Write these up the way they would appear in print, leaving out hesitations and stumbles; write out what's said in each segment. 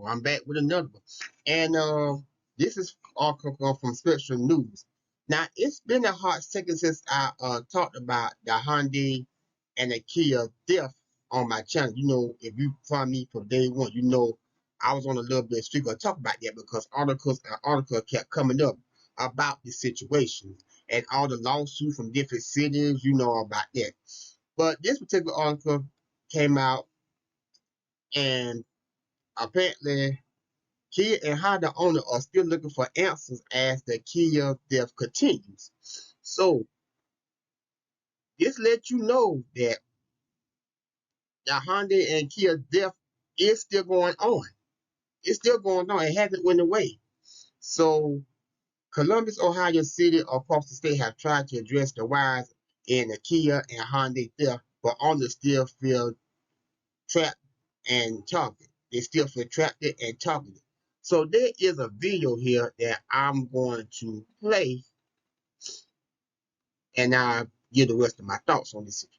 I'm back with another one. And this is all from Spectrum News. Now, it's been a hot second since I talked about the Hyundai and the Kia theft on my channel. You know, if you find me from day one, you know I was on a little bit streak to talk about that because articles kept coming up about the situation and all the lawsuits from different cities, you know about that. But this particular article came out, and apparently Kia and Honda owner are still looking for answers as the Kia theft continues. So this lets you know that the Honda and Kia theft is still going on. It's still going on. It hasn't went away. So Columbus, Ohio City, across the state have tried to address the rise in the Kia and Honda theft, but owners still feel trapped and targeted. They still feel trapped and targeted. So there is a video here that I'm going to play, and I'll give the rest of my thoughts on this situation.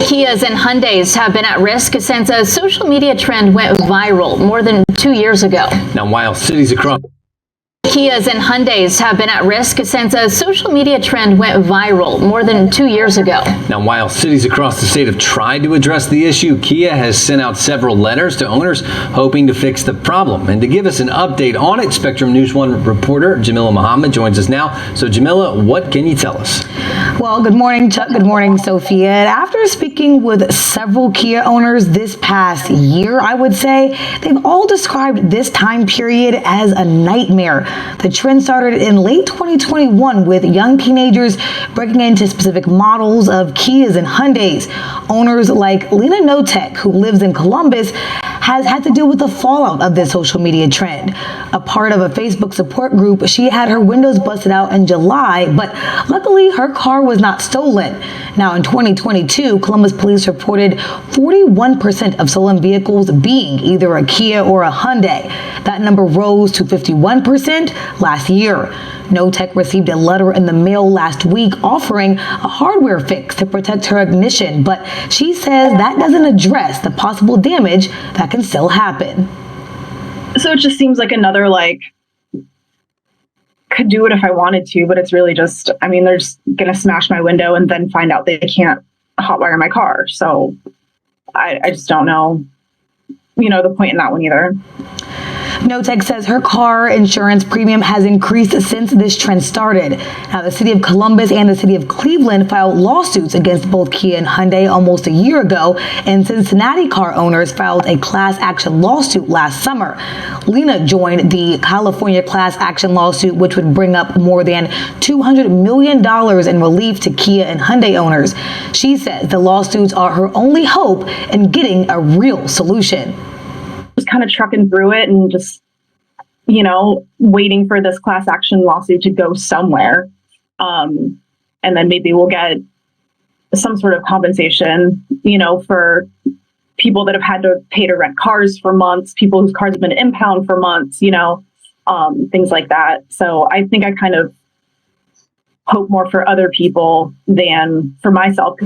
Kias and Hyundais have been at risk since a social media trend went viral more than 2 years ago. Now, while cities across Kias and Hyundais have been at risk since a social media trend went viral more than 2 years ago. Now, while cities across the state have tried to address the issue, Kia has sent out several letters to owners hoping to fix the problem. And to give us an update on it, Spectrum News 1 reporter Jamila Muhammad joins us now. So, Jamila, what can you tell us? Well, good morning, Chuck. Good morning, Sophia. After speaking with several Kia owners this past year, I would say, they've all described this time period as a nightmare. The trend started in late 2021 with young teenagers breaking into specific models of Kias and Hyundais. Owners like Lena Notek, who lives in Columbus, has had to deal with the fallout of this social media trend. A part of a Facebook support group, she had her windows busted out in July, but luckily her car was not stolen. Now in 2022, Columbus police reported 41% of stolen vehicles being either a Kia or a Hyundai. That number rose to 51% last year. Notek received a letter in the mail last week offering a hardware fix to protect her ignition, but she says that doesn't address the possible damage that can still happen. So it just seems like another, could do it if I wanted to, but it's really just, they're just going to smash my window and then find out they can't hotwire my car. So I just don't know, the point in that one either. Notek says her car insurance premium has increased since this trend started. Now, the city of Columbus and the city of Cleveland filed lawsuits against both Kia and Hyundai almost a year ago, and Cincinnati car owners filed a class action lawsuit last summer. Lena joined the California class action lawsuit, which would bring up more than $200 million in relief to Kia and Hyundai owners. She says the lawsuits are her only hope in getting a real solution. Just kind of trucking through it and just, waiting for this class action lawsuit to go somewhere. And then maybe we'll get some sort of compensation, for people that have had to pay to rent cars for months, people whose cars have been impound for months, things like that. So I think I kind of hope more for other people than for myself.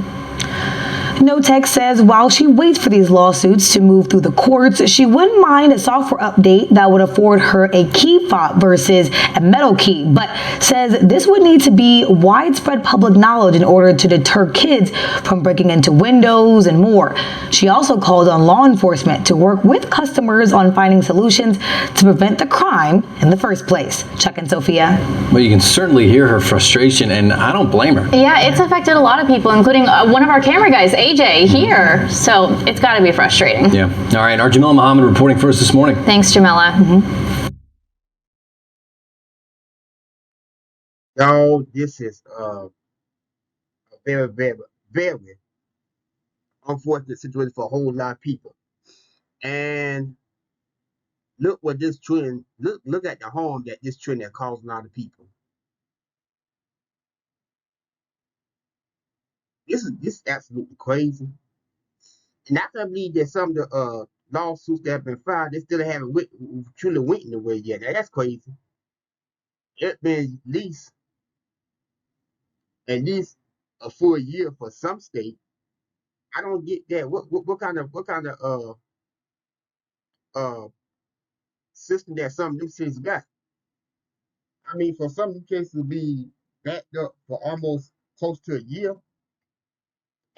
Notek says while she waits for these lawsuits to move through the courts, she wouldn't mind a software update that would afford her a key fob versus a metal key, but says this would need to be widespread public knowledge in order to deter kids from breaking into windows and more. She also called on law enforcement to work with customers on finding solutions to prevent the crime in the first place. Chuck and Sophia. Well, you can certainly hear her frustration, and I don't blame her. Yeah, it's affected a lot of people, including one of our camera guys, AJ, here. So it's got to be frustrating. Yeah. All right. Our Jamila Muhammad reporting for us this morning. Thanks, Jamila. Y'all, this is a very, very, very unfortunate situation for a whole lot of people. And look what this trend, look at the harm that this trend has caused a lot of people. This is absolutely crazy. And I can't believe that some of the lawsuits that have been filed, they still haven't truly went anywhere yet. Now, that's crazy. It's been at least a full year for some states. I don't get that. What kind of uh system that some new cities got? I mean, for some new cases to be backed up for almost close to a year,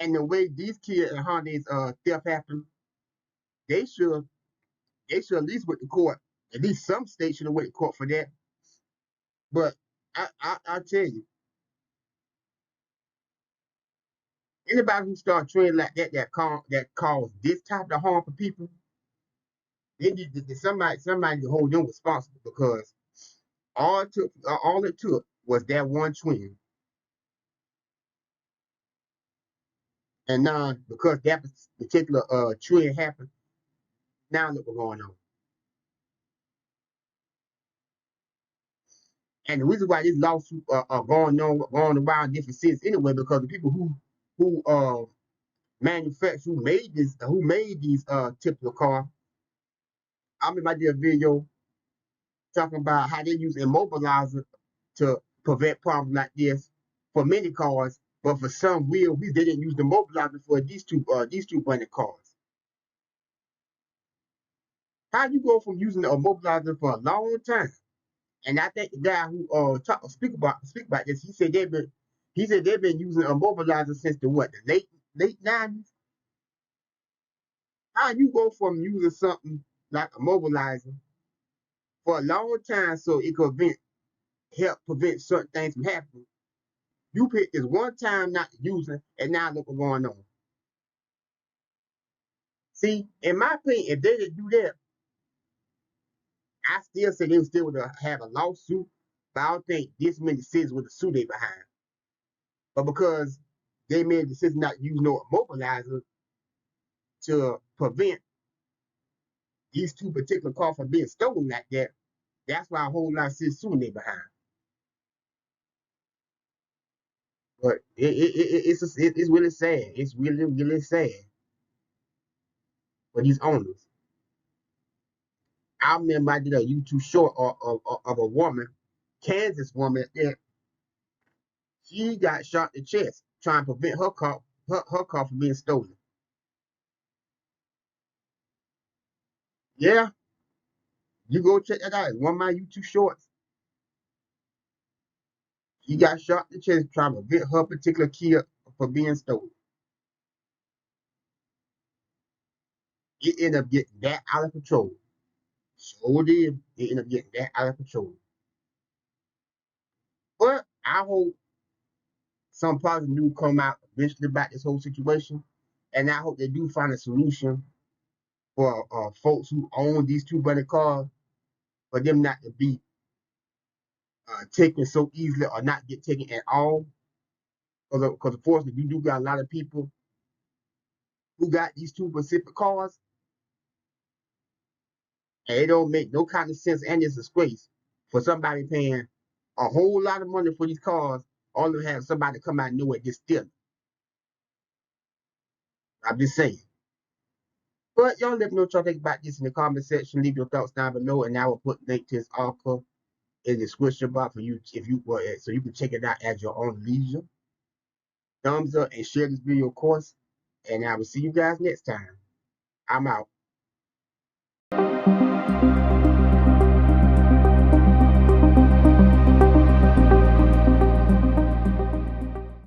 and the way these kids and how these theft happen, they should at least went to court. At least some states should have went to court for that. But I tell you, anybody who start training like that cause this type of harm for people, they need somebody to hold them responsible because all it took was that one twin, and now because that particular twin happened, now look what's going on. And the reason why this lawsuit are going around different cities anyway, because the people who manufacture who made these typical car. I remember I did a video talking about how they use immobilizer to prevent problems like this for many cars, but for some weird reason they didn't use the immobilizer for these two branded cars. How you go from using the immobilizer for a long time? And I think the guy who speak about this, he said they've been using immobilizer since the late 90s. How you go from using something like a mobilizer for a long time so it could help prevent certain things from happening? You pick this one time not to use it, and now look what's going on. See, in my opinion, if they didn't do that, I still say they still would have a lawsuit, but I don't think this many cities would have sued they behind. But because they made the decision not to use no immobilizer to prevent these two particular cars from being stolen like that, that's why a whole lot of cities suing they behind. But it's really sad. It's really, really sad for these owners. I remember I did a YouTube short of a woman, Kansas woman, that she got shot in the chest trying to prevent her car from being stolen. Yeah, you go check that out. It's one of my YouTube shorts. She got shot in the chest trying to prevent her particular Kia from being stolen. It ended up getting that out of control. So did. It ended up getting that out of control. But I hope some positive news come out eventually about this whole situation. And I hope they do find a solution for folks who own these two branded cars, for them not to be taken so easily or not get taken at all. Because unfortunately, you do got a lot of people who got these two specific cars, and it don't make no kind of sense, and it's a disgrace for somebody paying a whole lot of money for these cars, all to have somebody come out and know it just steal. I'm just saying. But y'all let me know what y'all think about this in the comment section. Leave your thoughts down below, and I will put link to this article in the description box for you if you so you can check it out at your own leisure. Thumbs up and share this video, of course. And I will see you guys next time. I'm out.